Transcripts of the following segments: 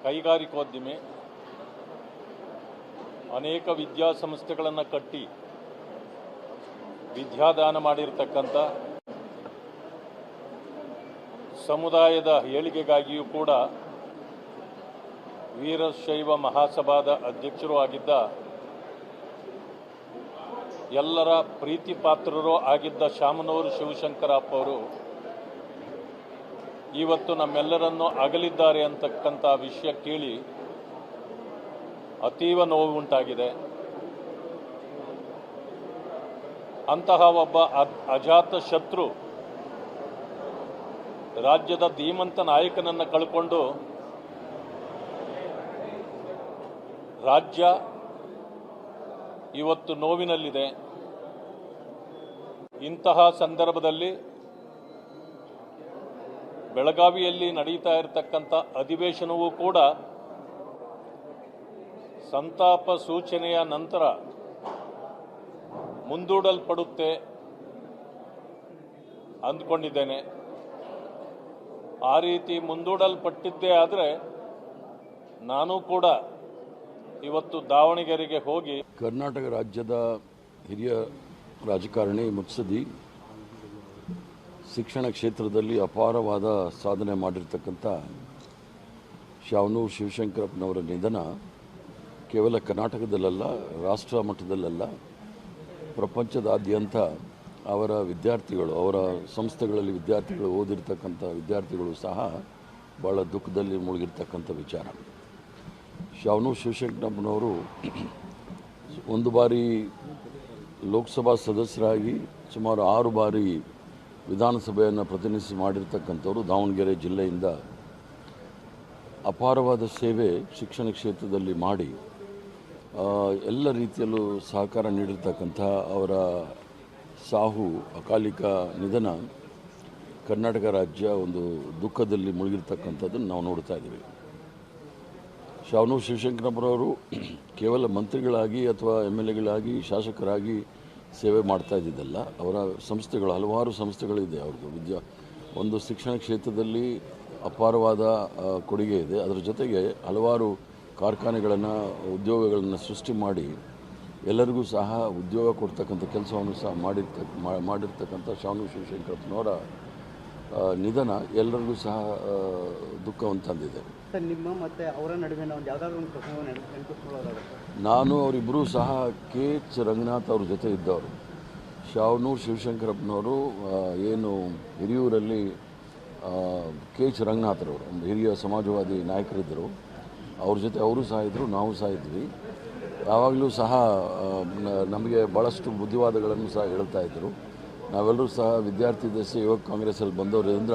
ಕೈಗಾರಿಕೋದ್ಯಮಿ, ಅನೇಕ ವಿದ್ಯಾಸಂಸ್ಥೆಗಳನ್ನು ಕಟ್ಟಿ ವಿದ್ಯಾದಾನ ಮಾಡಿರ್ತಕ್ಕಂಥ, ಸಮುದಾಯದ ಏಳಿಗೆಗಾಗಿಯೂ ಕೂಡ ವೀರಶೈವ ಮಹಾಸಭಾದ ಅಧ್ಯಕ್ಷರೂ ಆಗಿದ್ದ, ಎಲ್ಲರ ಪ್ರೀತಿ ಪಾತ್ರರೂ ಆಗಿದ್ದ ಶಾಮನೂರು ಶಿವಶಂಕರಪ್ಪ ಅವರು ಇವತ್ತು ನಮ್ಮೆಲ್ಲರನ್ನು ಅಗಲಿದ್ದಾರೆ ಅಂತಕ್ಕಂಥ ವಿಷಯ ಕೇಳಿ ಅತೀವ ನೋವು ಉಂಟಾಗಿದೆ. ಅಂತಹ ಒಬ್ಬ ಅಜಾತ ಶತ್ರು ರಾಜ್ಯದ ಧೀಮಂತ ನಾಯಕನನ್ನು ಕಳ್ಕೊಂಡು ರಾಜ್ಯ ಇವತ್ತು ನೋವಿನಲ್ಲಿದೆ. ಇಂತಹ ಸಂದರ್ಭದಲ್ಲಿ ಬೆಳಗಾವಿಯಲ್ಲಿ ನಡೀತಾ ಇರತಕ್ಕಂಥ ಅಧಿವೇಶನವೂ ಕೂಡ ಸಂತಾಪ ಸೂಚನೆಯ ನಂತರ ಮುಂದೂಡಲ್ಪಡುತ್ತೆ ಅಂದ್ಕೊಂಡಿದ್ದೇನೆ. ಆ ರೀತಿ ಮುಂದೂಡಲ್ಪಟ್ಟಿದ್ದೇ ಆದರೆ ನಾನು ಕೂಡ ಇವತ್ತು ದಾವಣಗೆರೆಗೆ ಹೋಗಿ ಕರ್ನಾಟಕ ರಾಜ್ಯದ ಹಿರಿಯ ರಾಜಕಾರಣಿ ಮುತ್ಸದ್ದಿ, ಶಿಕ್ಷಣ ಕ್ಷೇತ್ರದಲ್ಲಿ ಅಪಾರವಾದ ಸಾಧನೆ ಮಾಡಿರ್ತಕ್ಕಂಥ ಶಾಮನೂರು ಶಿವಶಂಕರಪ್ಪನವರ ನಿಧನ ಕೇವಲ ಕರ್ನಾಟಕದಲ್ಲ, ರಾಷ್ಟ್ರ ಮಟ್ಟದಲ್ಲ, ಪ್ರಪಂಚದಾದ್ಯಂತ ಅವರ ವಿದ್ಯಾರ್ಥಿಗಳು, ಅವರ ಸಂಸ್ಥೆಗಳಲ್ಲಿ ವಿದ್ಯಾರ್ಥಿಗಳು ಓದಿರ್ತಕ್ಕಂಥ ವಿದ್ಯಾರ್ಥಿಗಳು ಸಹ ಭಾಳ ದುಃಖದಲ್ಲಿ ಮುಳುಗಿರ್ತಕ್ಕಂಥ ವಿಚಾರ. ಶಾಮನೂರು ಶಿವಶಂಕರಪ್ಪನವರು ಒಂದು ಬಾರಿ ಲೋಕಸಭಾ ಸದಸ್ಯರಾಗಿ ಸುಮಾರು 6 ಬಾರಿ ವಿಧಾನಸಭೆಯನ್ನು ಪ್ರತಿನಿಧಿಸಿ ಮಾಡಿರ್ತಕ್ಕಂಥವ್ರು. ದಾವಣಗೆರೆ ಜಿಲ್ಲೆಯಿಂದ ಅಪಾರವಾದ ಸೇವೆ ಶಿಕ್ಷಣ ಕ್ಷೇತ್ರದಲ್ಲಿ ಮಾಡಿ ಎಲ್ಲ ರೀತಿಯಲ್ಲೂ ಸಹಕಾರ ನೀಡಿರ್ತಕ್ಕಂಥ ಅವರ ಸಾವು, ಅಕಾಲಿಕ ನಿಧನ ಕರ್ನಾಟಕ ರಾಜ್ಯ ಒಂದು ದುಃಖದಲ್ಲಿ ಮುಳುಗಿರ್ತಕ್ಕಂಥದ್ದನ್ನು ನಾವು ನೋಡ್ತಾ ಇದ್ದೀವಿ. ಶಾಮನೂರು ಶಿವಶಂಕರಪ್ಪನವರು ಕೇವಲ ಮಂತ್ರಿಗಳಾಗಿ ಅಥವಾ MLAಗಳಾಗಿ, ಶಾಸಕರಾಗಿ ಸೇವೆ ಮಾಡ್ತಾ ಇದ್ದಿದ್ದಲ್ಲ. ಅವರ ಸಂಸ್ಥೆಗಳು, ಹಲವಾರು ಸಂಸ್ಥೆಗಳಿದೆ ಅವ್ರದ್ದು. ಒಂದು ಶಿಕ್ಷಣ ಕ್ಷೇತ್ರದಲ್ಲಿ ಅಪಾರವಾದ ಕೊಡುಗೆ ಇದೆ. ಅದರ ಜೊತೆಗೆ ಹಲವಾರು ಕಾರ್ಖಾನೆಗಳನ್ನು, ಉದ್ಯೋಗಗಳನ್ನು ಸೃಷ್ಟಿ ಮಾಡಿ ಎಲ್ಲರಿಗೂ ಸಹ ಉದ್ಯೋಗ ಕೊಡ್ತಕ್ಕಂಥ ಕೆಲಸವನ್ನು ಸಹ ಮಾಡಿರ್ತಕ್ಕಂಥ ಶಾಮನೂರು ಶಿವಶಂಕರಪ್ಪನವರ ನಿಧನ ಎಲ್ಲರಿಗೂ ಸಹ ದುಃಖವನ್ನು ತಂದಿದೆ. ನಿಮ್ಮ ಮತ್ತು ಅವರ ನಡುವೆ ಒಂದು ಯಾವುದಾದ್ರೂ ಒಂದು ಪ್ರಸಂಗ ನೆನಪಿಸ್ಕೊಳ್ಳೋದಾಗುತ್ತೆ. ನಾನು ಅವರಿಬ್ಬರೂ ಸಹ KH ರಂಗನಾಥ್ ಅವ್ರ ಜೊತೆ ಇದ್ದವರು. ಶಾಮನೂರು ಶಿವಶಂಕರಪ್ಪನವರು ಏನು ಹಿರಿಯೂರಲ್ಲಿ KH ರಂಗನಾಥರವರು ಒಂದು ಹಿರಿಯ ಸಮಾಜವಾದಿ ನಾಯಕರಿದ್ದರು. ಅವ್ರ ಜೊತೆ ಅವರು ಸಹ ಇದ್ದರು, ನಾವು ಸಹ ಇದ್ವಿ. ಯಾವಾಗಲೂ ಸಹ ನಮಗೆ ಭಾಳಷ್ಟು ಬುದ್ಧಿವಾದಗಳನ್ನು ಸಹ ಹೇಳ್ತಾ ಇದ್ದರು. ನಾವೆಲ್ಲರೂ ಸಹ ವಿದ್ಯಾರ್ಥಿ ದಶೆ ಯುವಕ ಕಾಂಗ್ರೆಸ್ಸಲ್ಲಿ ಬಂದವರಿಂದ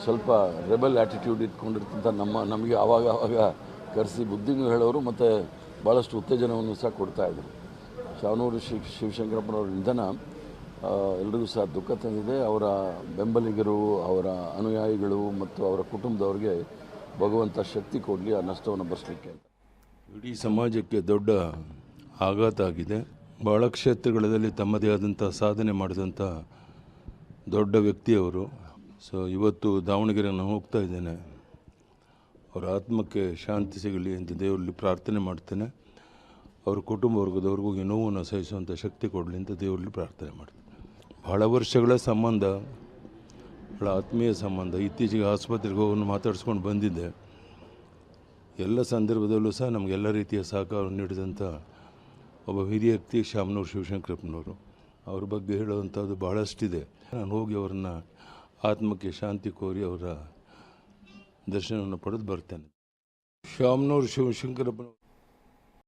ಸ್ವಲ್ಪ ರೆಬಲ್ ಆ್ಯಟಿಟ್ಯೂಡ್ ಇಟ್ಕೊಂಡಿರ್ತಂಥ ನಮಗೆ ಆವಾಗ ಕರೆಸಿ ಬುದ್ಧಿನೂ ಹೇಳೋರು ಮತ್ತು ಭಾಳಷ್ಟು ಉತ್ತೇಜನವನ್ನು ಸಹ ಕೊಡ್ತಾಯಿದ್ರು. ಶಾಮನೂರು ಶಿವಶಂಕರಪ್ಪನವರ ನಿಧನ ಎಲ್ರಿಗೂ ಸಹ ದುಃಖ ತಂದಿದೆ. ಅವರ ಬೆಂಬಲಿಗರು, ಅವರ ಅನುಯಾಯಿಗಳು ಮತ್ತು ಅವರ ಕುಟುಂಬದವ್ರಿಗೆ ಭಗವಂತ ಶಕ್ತಿ ಕೊಡಲಿ ಆ ನಷ್ಟವನ್ನು ಭರಿಸಲಿಕ್ಕೆ. ಇಡೀ ಸಮಾಜಕ್ಕೆ ದೊಡ್ಡ ಆಘಾತ ಆಗಿದೆ. ಭಾಳ ಕ್ಷೇತ್ರಗಳಲ್ಲಿ ತಮ್ಮದೇ ಆದಂಥ ಸಾಧನೆ ಮಾಡಿದಂಥ ದೊಡ್ಡ ವ್ಯಕ್ತಿಯವರು. ಸೊ ಇವತ್ತು ದಾವಣಗೆರೆ ನಾನು ಹೋಗ್ತಾ ಇದ್ದೇನೆ. ಅವರ ಆತ್ಮಕ್ಕೆ ಶಾಂತಿ ಸಿಗಲಿ ಅಂತ ದೇವರಲ್ಲಿ ಪ್ರಾರ್ಥನೆ ಮಾಡ್ತೇನೆ. ಅವ್ರ ಕುಟುಂಬ ವರ್ಗದವ್ರಿಗೂ ಈ ನೋವನ್ನು ಸಹಿಸುವಂಥ ಶಕ್ತಿ ಕೊಡಲಿ ಅಂತ ದೇವರಲ್ಲಿ ಪ್ರಾರ್ಥನೆ ಮಾಡ್ತೇನೆ. ಭಾಳ ವರ್ಷಗಳ ಸಂಬಂಧ, ಭಾಳ ಆತ್ಮೀಯ ಸಂಬಂಧ. ಇತ್ತೀಚೆಗೆ ಆಸ್ಪತ್ರೆಗೆ ಹೋಗಿ ಮಾತಾಡಿಸ್ಕೊಂಡು ಬಂದಿದ್ದೆ. ಎಲ್ಲ ಸಂದರ್ಭದಲ್ಲೂ ಸಹ ನಮಗೆಲ್ಲ ರೀತಿಯ ಸಹಕಾರ ನೀಡಿದಂಥ ಒಬ್ಬ ಹಿರಿಯ ವ್ಯಕ್ತಿ ಶಾಮನೂರು ಶಿವಶಂಕರಪ್ಪನವರು. ಅವ್ರ ಬಗ್ಗೆ ಹೇಳುವಂಥದ್ದು ಭಾಳಷ್ಟಿದೆ. ನಾನು ಹೋಗಿ ಅವ್ರನ್ನ ಆತ್ಮಕ್ಕೆ ಶಾಂತಿ ಕೋರಿ ಅವರ ದರ್ಶನವನ್ನು ಪಡೆದು ಬರ್ತೇನೆ. ಶಾಮನೂರು ಶಿವಶಂಕರಪ್ಪನವರು